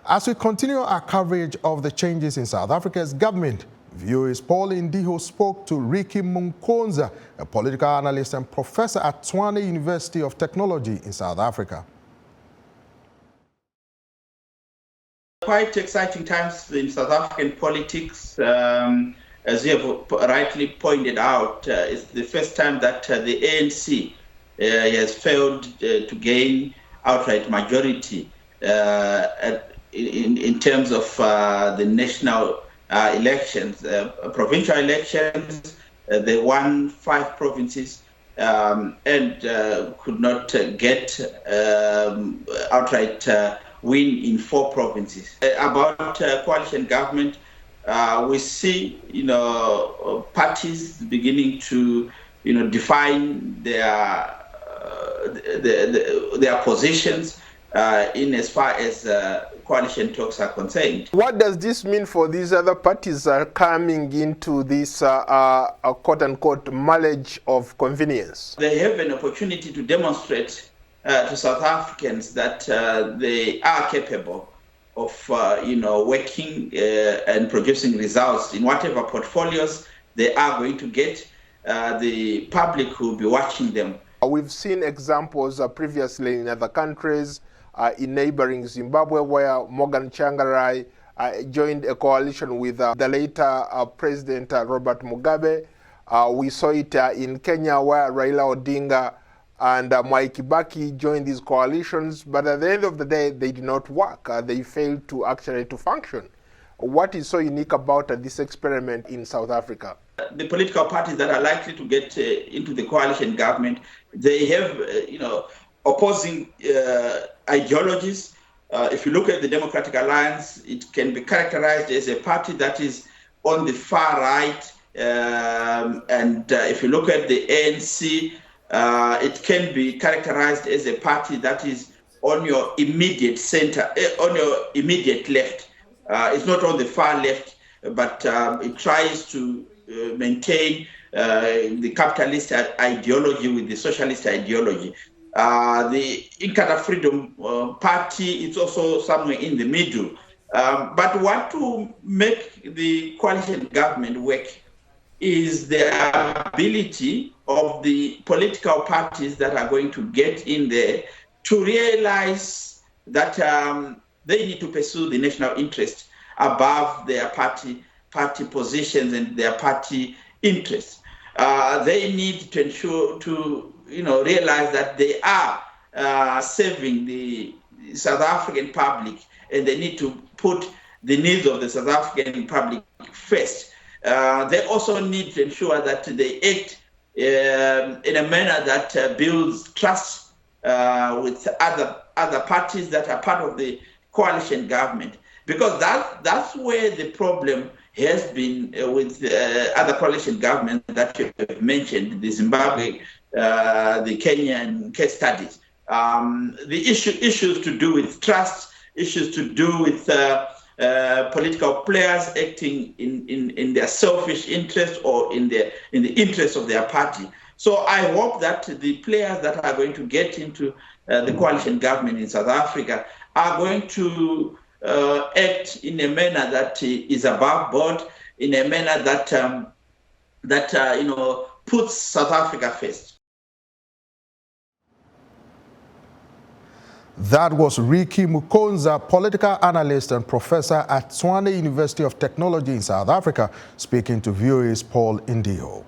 As we continue our coverage of the changes in South Africa's government, viewers Paul Ndiho spoke to Ricky Mukonza, a political analyst and professor at Tshwane University of Technology in South Africa. Quite exciting times in South African politics. As you have rightly pointed out, it's the first time that the ANC has failed to gain outright majority in terms of the national elections, provincial elections. They won 5 provinces and could not get outright win in 4 provinces. About coalition government, we see, parties beginning to, define their positions in as far as coalition talks are concerned. What does this mean for these other parties coming into this quote-unquote marriage of convenience? They have an opportunity to demonstrate to South Africans that they are capable of, working and producing results in whatever portfolios they are going to get. The public will be watching them. We've seen examples previously in other countries, in neighboring Zimbabwe, where Morgan Tsvangirai joined a coalition with the later President Robert Mugabe. We saw it in Kenya, where Raila Odinga and Mwai Kibaki joined these coalitions, but at the end of the day, they did not work. They failed to actually function. What is so unique about this experiment in South Africa? The political parties that are likely to get into the coalition government, they have, opposing ideologies. If you look at the Democratic Alliance, it can be characterized as a party that is on the far right. And if you look at the ANC, it can be characterized as a party that is on your immediate center, on your immediate left. It's not on the far left, but it tries to maintain the capitalist ideology with the socialist ideology. The Inkatha Freedom Party is also somewhere in the middle. But what to make the coalition government work is the ability of the political parties that are going to get in there to realize that they need to pursue the national interest above their party positions and their party interests. They need to ensure to realize that they are serving the South African public, and they need to put the needs of the South African public first. They also need to ensure that they act in a manner that builds trust with other parties that are part of the coalition government, because that's where the problem has been with other coalition governments that you have mentioned, the Zimbabwe, the Kenyan case studies. The issues to do with trust, issues to do with political players acting in their selfish interest or in the interest of their party. So I hope that the players that are going to get into the coalition government in South Africa are going to act in a manner that is above board, in a manner that puts South Africa first. That was Ricky Mukonza, political analyst and professor at Tshwane University of Technology in South Africa, speaking to viewers Paul Ndiho.